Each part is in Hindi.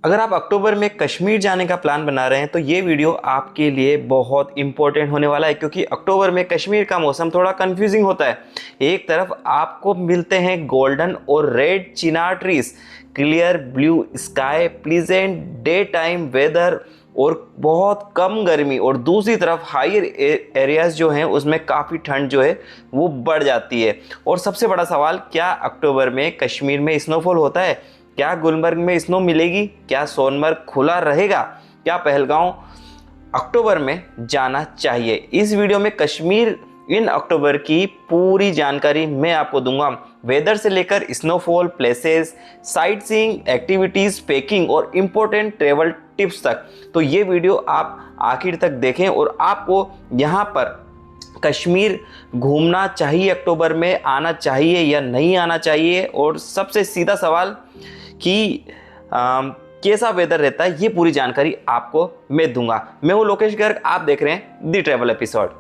अगर आप अक्टूबर में कश्मीर जाने का प्लान बना रहे हैं तो ये वीडियो आपके लिए बहुत इंपॉर्टेंट होने वाला है, क्योंकि अक्टूबर में कश्मीर का मौसम थोड़ा कंफ्यूजिंग होता है। एक तरफ आपको मिलते हैं गोल्डन और red chinar trees, clear blue sky, pleasant day time weather और बहुत कम गर्मी, और दूसरी तरफ हायर एरियाज जो हैं उसमें काफ़ी ठंड जो है वो बढ़ जाती है। और सबसे बड़ा सवाल, क्या अक्टूबर में कश्मीर में स्नोफॉल होता है? क्या गुलमर्ग में स्नो मिलेगी? क्या सोनमर्ग खुला रहेगा? क्या पहलगांव अक्टूबर में जाना चाहिए? इस वीडियो में कश्मीर इन अक्टूबर की पूरी जानकारी मैं आपको दूंगा, वेदर से लेकर snowfall, places, sight seeing activities, packing और इम्पोर्टेंट ट्रेवल टिप्स तक। तो ये वीडियो आप आखिर तक देखें और आपको यहाँ पर कश्मीर घूमना चाहिए, अक्टूबर में आना चाहिए या नहीं आना चाहिए, और सबसे सीधा सवाल कि कैसा वेदर रहता है, ये पूरी जानकारी आपको मैं दूंगा। मैं हूं लोकेश गर्ग, आप देख रहे हैं दी ट्रैवल एपिसोड।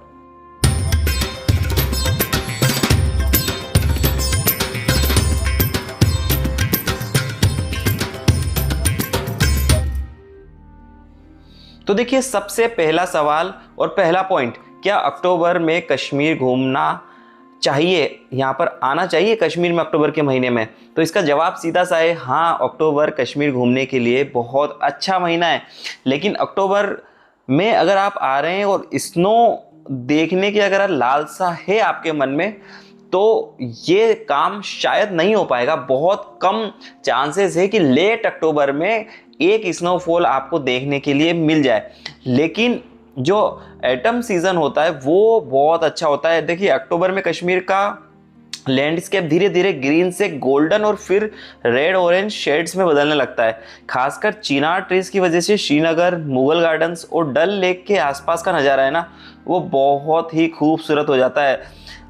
तो देखिए, सबसे पहला सवाल और पहला पॉइंट, क्या अक्टूबर में कश्मीर घूमना चाहिए, यहाँ पर आना चाहिए कश्मीर में अक्टूबर के महीने में? तो इसका जवाब सीधा सा है, हाँ, अक्टूबर कश्मीर घूमने के लिए बहुत अच्छा महीना है। लेकिन अक्टूबर में अगर आप आ रहे हैं और स्नो देखने की अगर लालसा है आपके मन में, तो ये काम शायद नहीं हो पाएगा। बहुत कम चांसेस है कि लेट अक्टूबर में एक स्नोफॉल आपको देखने के लिए मिल जाए। लेकिन जो एटम सीजन होता है वो बहुत अच्छा होता है। देखिए, अक्टूबर में कश्मीर का लैंडस्केप धीरे धीरे ग्रीन से गोल्डन और फिर रेड ऑरेंज शेड्स में बदलने लगता है। खासकर चिनार ट्रीज की वजह से श्रीनगर, मुगल गार्डन्स और डल लेक के आसपास का नज़ारा है ना, वो बहुत ही खूबसूरत हो जाता है।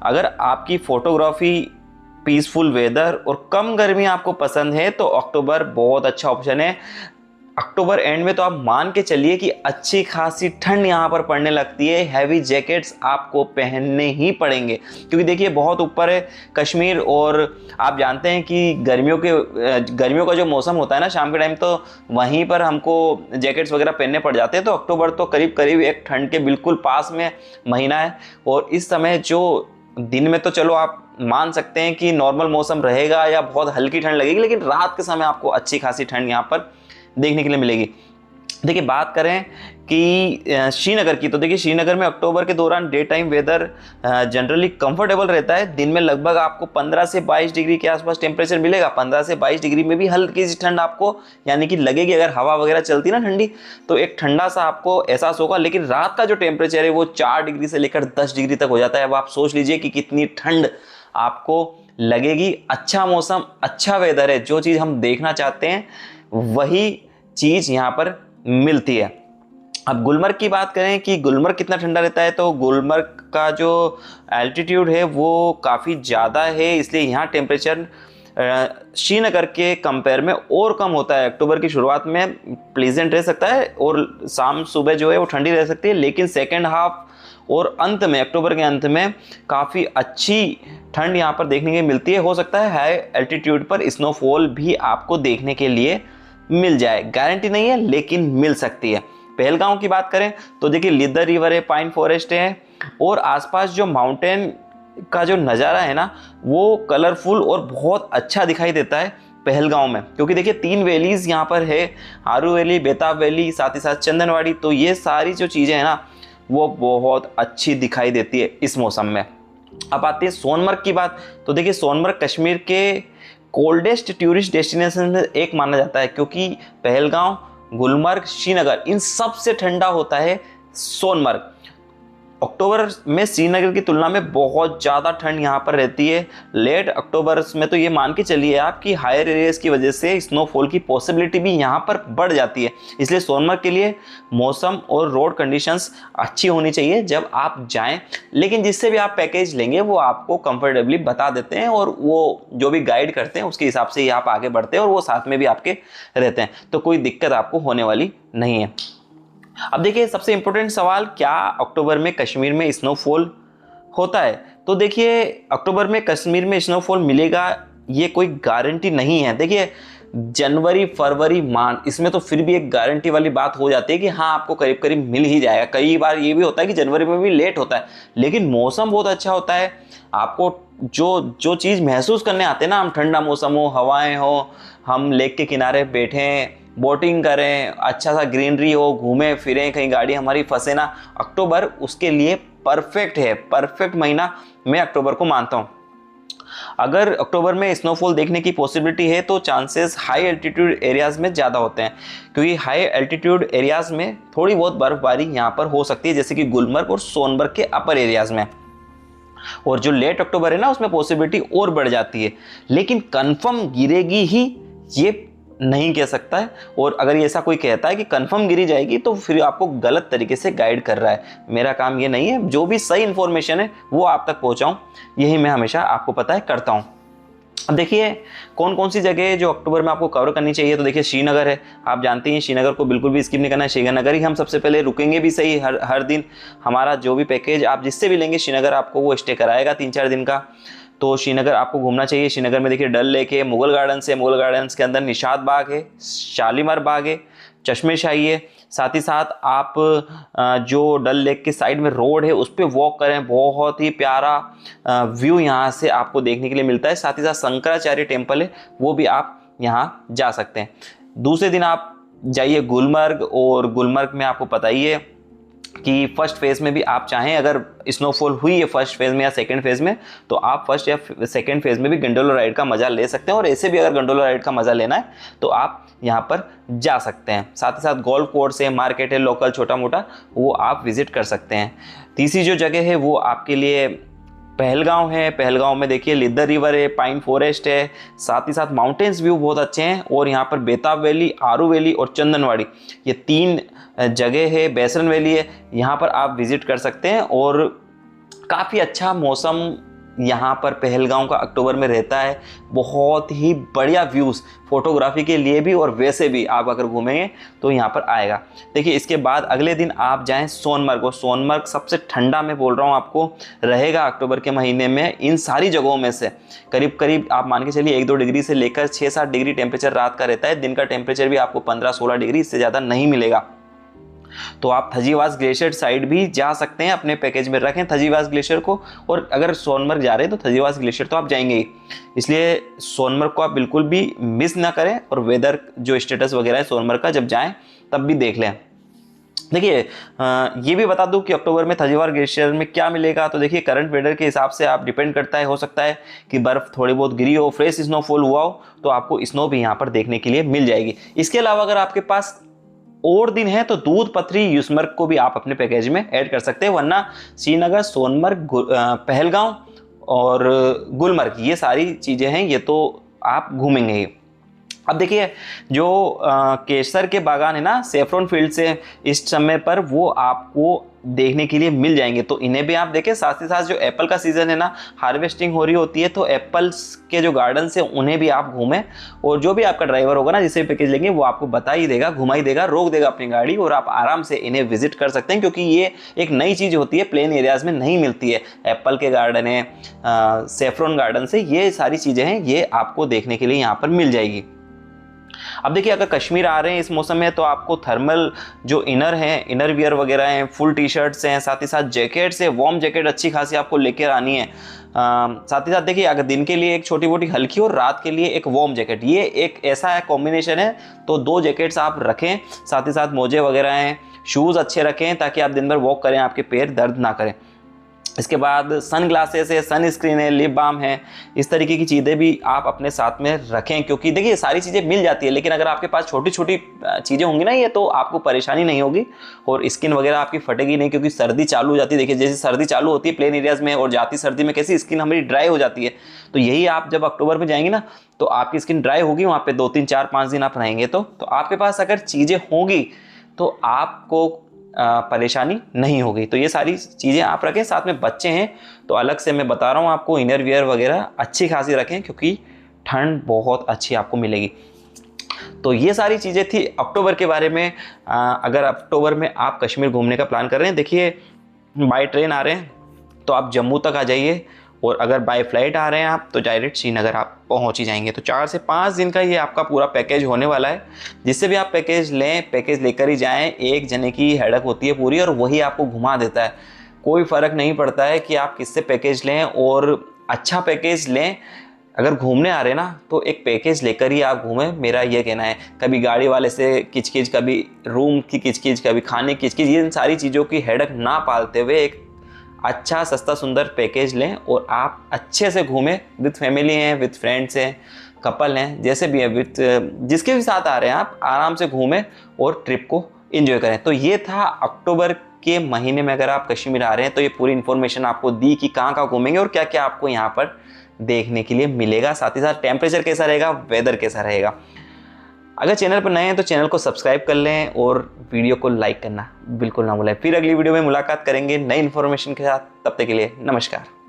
अगर आपकी फोटोग्राफी, पीसफुल वेदर और कम गर्मी आपको पसंद है तो अक्टूबर बहुत अच्छा ऑप्शन है। अक्टूबर एंड में तो आप मान के चलिए कि अच्छी खासी ठंड यहाँ पर पड़ने लगती है। हैवी जैकेट्स आपको पहनने ही पड़ेंगे, क्योंकि देखिए बहुत ऊपर है कश्मीर, और आप जानते हैं कि गर्मियों का जो मौसम होता है ना शाम के टाइम, तो वहीं पर हमको जैकेट्स वगैरह पहनने पड़ जाते हैं। तो अक्टूबर तो करीब करीब एक ठंड के बिल्कुल पास में महीना है, और इस समय जो दिन में तो चलो आप मान सकते हैं कि नॉर्मल मौसम रहेगा या बहुत हल्की ठंड लगेगी, लेकिन रात के समय आपको अच्छी खासी ठंड यहाँ पर देखने के लिए मिलेगी। देखिए, बात करें कि श्रीनगर की, तो देखिए श्रीनगर में अक्टूबर के दौरान day time weather generally comfortable रहता है। दिन में लगभग आपको 15 से 22 डिग्री के आसपास टेम्परेचर मिलेगा। 15 से 22 डिग्री में भी हल्की सी ठंड आपको यानी कि लगेगी। अगर हवा वगैरह चलती ना ठंडी, तो एक ठंडा सा आपको एहसास होगा। लेकिन रात का जो टेम्परेचर है वो 4 डिग्री से लेकर 10 डिग्री तक हो जाता है। अब आप सोच लीजिए कि कितनी ठंड आपको लगेगी। अच्छा मौसम, अच्छा वेदर है, जो चीज़ हम देखना चाहते हैं वही चीज यहाँ पर मिलती है। अब गुलमर्ग की बात करें कि गुलमर्ग कितना ठंडा रहता है, तो गुलमर्ग का जो एल्टीट्यूड है वो काफ़ी ज़्यादा है, इसलिए यहाँ टेम्परेचर श्रीनगर के कंपेयर में और कम होता है। अक्टूबर की शुरुआत में प्लेजेंट रह सकता है और शाम सुबह जो है वो ठंडी रह सकती है, लेकिन सेकेंड हाफ और अंत में, अक्टूबर के अंत में काफ़ी अच्छी ठंड यहाँ पर देखने की मिलती है। हो सकता है हाई एल्टीट्यूड पर स्नोफॉल भी आपको देखने के लिए मिल जाए, गारंटी नहीं है लेकिन मिल सकती है। पहलगांव की बात करें तो देखिए लिदर रिवर है, पाइन फॉरेस्ट है, और आसपास जो माउंटेन का जो नज़ारा है ना वो कलरफुल और बहुत अच्छा दिखाई देता है पहलगांव में, क्योंकि देखिए 3 वैलीज यहाँ पर है, आरू वैली, बेताब वैली, साथ ही साथ चंदनवाड़ी। तो ये सारी जो चीज़ें हैं ना वो बहुत अच्छी दिखाई देती है इस मौसम में। अब आती है सोनमर्ग की बात, तो देखिए सोनमर्ग कश्मीर के कोल्डेस्ट टूरिस्ट डेस्टिनेशन में एक माना जाता है, क्योंकि पहलगांव, गुलमर्ग, श्रीनगर, इन सब से ठंडा होता है सोनमर्ग। अक्टूबर में श्रीनगर की तुलना में बहुत ज़्यादा ठंड यहाँ पर रहती है। लेट अक्टूबर में तो ये मान के चलिए आप कि हायर एरियाज की वजह से स्नोफॉल की पॉसिबिलिटी भी यहाँ पर बढ़ जाती है। इसलिए सोनमर्ग के लिए मौसम और रोड कंडीशंस अच्छी होनी चाहिए जब आप जाएं। लेकिन जिससे भी आप पैकेज लेंगे वो आपको कंफर्टेबली बता देते हैं, और वो जो भी गाइड करते हैं उसके हिसाब से ही आप आगे बढ़ते हैं, और वो साथ में भी आपके रहते हैं, तो कोई दिक्कत आपको होने वाली नहीं है। अब देखिए, सबसे इंपॉर्टेंट सवाल, क्या अक्टूबर में कश्मीर में स्नोफॉल होता है? तो देखिए, अक्टूबर में कश्मीर में स्नोफॉल मिलेगा ये कोई गारंटी नहीं है। देखिए, जनवरी, फरवरी, मार्च, इसमें तो फिर भी एक गारंटी वाली बात हो जाती है कि हाँ आपको करीब करीब मिल ही जाएगा। कई बार ये भी होता है कि जनवरी में भी लेट होता है, लेकिन मौसम बहुत अच्छा होता है। आपको जो जो चीज़ महसूस करने आते हैं ना, हम ठंडा मौसम हो, हवाएं हो, हम लेक के किनारे बैठें, बोटिंग करें, अच्छा सा ग्रीनरी हो, घूमें फिरें, कहीं गाड़ी हमारी फंसे ना, अक्टूबर उसके लिए परफेक्ट है। परफेक्ट महीना मैं अक्टूबर को मानता हूँ। अगर अक्टूबर में स्नोफॉल देखने की पॉसिबिलिटी है तो चांसेस हाई एल्टीट्यूड एरियाज में ज़्यादा होते हैं, क्योंकि हाई एल्टीट्यूड एरियाज में थोड़ी बहुत बर्फबारी यहाँ पर हो सकती है, जैसे कि गुलमर्ग और सोनबर्ग के अपर एरियाज में। और जो लेट अक्टूबर है ना, उसमें पॉसिबिलिटी और बढ़ जाती है, लेकिन कंफर्म गिरेगी ही ये नहीं कह सकता है। और अगर ये ऐसा कोई कहता है कि कंफर्म गिरी जाएगी तो फिर आपको गलत तरीके से गाइड कर रहा है। मेरा काम ये नहीं है, जो भी सही इन्फॉर्मेशन है वो आप तक पहुंचाऊं, यही मैं हमेशा आपको पता है करता हूं। अब देखिए कौन कौन सी जगह है जो अक्टूबर में आपको कवर करनी चाहिए। तो देखिए श्रीनगर है, आप जानते हैं श्रीनगर को बिल्कुल भी स्किप नहीं करना है। श्रीनगर ही हम सबसे पहले रुकेंगे भी सही, हर दिन हमारा जो भी पैकेज आप जिससे भी लेंगे श्रीनगर आपको वो स्टे कराएगा 3-4 दिन का। तो श्रीनगर आपको घूमना चाहिए। श्रीनगर में देखिए डल लेक है, मुगल गार्डन्स है, मुगल गार्डन्स के अंदर निशात बाग है, शालीमार बाग है, चश्मे शाही है। साथ ही साथ आप जो डल लेक के साइड में रोड है उस पर वॉक करें, बहुत ही प्यारा व्यू यहाँ से आपको देखने के लिए मिलता है। साथ ही साथ शंकराचार्य टेम्पल है, वो भी आप यहाँ जा सकते हैं। दूसरे दिन आप जाइए गुलमर्ग, और गुलमर्ग में आपको पता ही है कि फर्स्ट फेज़ में भी आप चाहें, अगर स्नोफॉल हुई है फर्स्ट फेज़ में या सेकंड फेज़ में, तो आप फर्स्ट या सेकंड फेज़ में भी गंडोला राइड का मज़ा ले सकते हैं। और ऐसे भी अगर गंडोला राइड का मज़ा लेना है तो आप यहाँ पर जा सकते हैं। साथ ही साथ गोल्फ कोर्स है, मार्केट है, लोकल छोटा मोटा, वो आप विजिट कर सकते हैं। तीसरी जो जगह है वो आपके लिए पहलगांव है। पहलगांव में देखिए लिद्दर रिवर है, पाइन फॉरेस्ट है, साथ ही साथ माउंटेन्स व्यू बहुत अच्छे हैं। और यहाँ पर बेताब वैली, आरू वैली और चंदनवाड़ी, ये 3 जगह है। बैसरन वैली है, यहाँ पर आप विजिट कर सकते हैं। और काफ़ी अच्छा मौसम यहाँ पर पहलगांव का अक्टूबर में रहता है। बहुत ही बढ़िया व्यूज़ फोटोग्राफी के लिए भी, और वैसे भी आप अगर घूमेंगे तो यहाँ पर आएगा। देखिए इसके बाद अगले दिन आप जाएं सोनमर्ग, और सोनमर्ग सबसे ठंडा मैं बोल रहा हूँ आपको रहेगा अक्टूबर के महीने में। इन सारी जगहों में से करीब करीब आप मान के चलिए 1-2 डिग्री से लेकर 6-7 डिग्री टेम्परेचर रात का रहता है। दिन का टेम्परेचर भी आपको 15-16 डिग्री, इससे ज़्यादा नहीं मिलेगा। तो आप थजीवास ग्लेशियर साइड भी जा सकते हैं, अपने पैकेज में रखें थजीवास ग्लेशियर को। और अगर सोनमर्ग जा रहे हैं तो थजीवास ग्लेशियर तो आप जाएंगे ही, इसलिए सोनमर्ग को आप बिल्कुल भी मिस ना करें। और वेदर जो स्टेटस वगैरह है सोनमर्ग का, जब जाएं तब भी देख लें। देखिए ये भी बता दूं कि अक्टूबर में थजीवास ग्लेशियर में क्या मिलेगा। तो देखिए करंट वेदर के हिसाब से आप डिपेंड करता है, हो सकता है कि बर्फ़ थोड़ी बहुत गिरी हो, फ्रेश स्नोफॉल हुआ हो, तो आपको स्नो भी यहाँ पर देखने के लिए मिल जाएगी। इसके अलावा अगर आपके पास और दिन है तो दूध पथरी यूसमर्ग को भी आप अपने पैकेज में ऐड कर सकते हैं। वरना श्रीनगर, सोनमर्ग, पहलगांव और गुलमर्ग, ये सारी चीज़ें हैं, ये तो आप घूमेंगे ही। अब देखिए जो केसर के बागान है ना सेफ्रॉन फील्ड से, इस समय पर वो आपको देखने के लिए मिल जाएंगे, तो इन्हें भी आप देखें। साथ ही साथ जो एप्पल का सीज़न है ना, हार्वेस्टिंग हो रही होती है, तो एप्पल्स के जो गार्डन्स हैं उन्हें भी आप घूमें। और जो भी आपका ड्राइवर होगा ना, जिसे पैकेज लेंगे, वो आपको बता ही देगा, घुमा ही देगा, रोक देगा अपनी गाड़ी, और आप आराम से इन्हें विजिट कर सकते हैं। क्योंकि ये एक नई चीज़ होती है, प्लेन एरियाज़ में नहीं मिलती है। एप्पल के गार्डन है, सेफ्रॉन गार्डन से, ये सारी चीज़ें हैं, ये आपको देखने के लिए यहाँ पर मिल जाएगी। अब देखिए अगर कश्मीर आ रहे हैं इस मौसम में, तो आपको थर्मल जो इनर हैं, इनर वियर वगैरह हैं, फुल टी शर्ट्स हैं, साथ ही साथ जैकेट्स है, वार्म जैकेट अच्छी खासी आपको लेकर आनी है। साथ ही साथ देखिए अगर दिन के लिए एक छोटी मोटी हल्की और रात के लिए एक वार्म जैकेट, ये एक ऐसा कॉम्बिनेशन है, तो 2 जैकेट्स आप रखें। साथ ही साथ मोजे वगैरह हैं, शूज़ अच्छे रखें ताकि आप दिन भर वॉक करें, आपके पैर दर्द ना करें। इसके बाद सन ग्लासेस है, सन स्क्रीन है, लिप बाम है, इस तरीके की चीज़ें भी आप अपने साथ में रखें। क्योंकि देखिए सारी चीज़ें मिल जाती है, लेकिन अगर आपके पास छोटी छोटी चीज़ें होंगी ना, ये तो आपको परेशानी नहीं होगी और स्किन वगैरह आपकी फटेगी नहीं। क्योंकि सर्दी चालू हो जाती है, देखिए जैसे सर्दी चालू होती है प्लेन एरियाज़ में, और जाती सर्दी में कैसी स्किन हमारी ड्राई हो जाती है। तो यही आप जब अक्टूबर में जाएंगे ना, तो आपकी स्किन ड्राई होगी, वहाँ पर 2-3-4-5 दिन आप रहेंगे तो आपके पास अगर चीज़ें होंगी तो आपको परेशानी नहीं होगी। तो ये सारी चीज़ें आप रखें। साथ में बच्चे हैं तो अलग से मैं बता रहा हूँ आपको, इनर वियर वगैरह अच्छी खासी रखें, क्योंकि ठंड बहुत अच्छी आपको मिलेगी। तो ये सारी चीज़ें थी अक्टूबर के बारे में। अगर अक्टूबर में आप कश्मीर घूमने का प्लान कर रहे हैं, देखिए बाय ट्रेन आ रहे हैं तो आप जम्मू तक आ जाइए, और अगर बाय फ्लाइट आ रहे हैं आप तो डायरेक्ट श्रीनगर आप पहुंच ही जाएंगे। तो 4 से 5 दिन का ये आपका पूरा पैकेज होने वाला है। जिससे भी आप पैकेज लें, पैकेज लेकर ही जाएं, एक जने की हेडक होती है पूरी और वही आपको घुमा देता है। कोई फ़र्क नहीं पड़ता है कि आप किससे पैकेज लें, और अच्छा पैकेज लें। अगर घूमने आ रहे हैं ना तो एक पैकेज लेकर ही आप घूमें, मेरा ये कहना है। कभी गाड़ी वाले से किचकिच, कभी रूम की किचकिच, कभी खाने की किचकिच, ये इन सारी चीज़ों की हेडक ना पालते हुए एक अच्छा सस्ता सुंदर पैकेज लें और आप अच्छे से घूमें। विद फैमिली हैं, विद फ्रेंड्स हैं, कपल हैं, जैसे भी हैं, विद जिसके भी साथ आ रहे हैं आप आराम से घूमें और ट्रिप को एंजॉय करें। तो ये था अक्टूबर के महीने में अगर आप कश्मीर आ रहे हैं तो ये पूरी इन्फॉर्मेशन आपको दी कि कहाँ कहाँ घूमेंगे और क्या क्या आपको यहाँ पर देखने के लिए मिलेगा। साथ ही साथ टेम्परेचर कैसा रहेगा, वेदर कैसा रहेगा। अगर चैनल पर नए हैं तो चैनल को सब्सक्राइब कर लें और वीडियो को लाइक करना बिल्कुल ना भूलें। फिर अगली वीडियो में मुलाकात करेंगे नई इन्फॉर्मेशन के साथ। तब तक के लिए नमस्कार।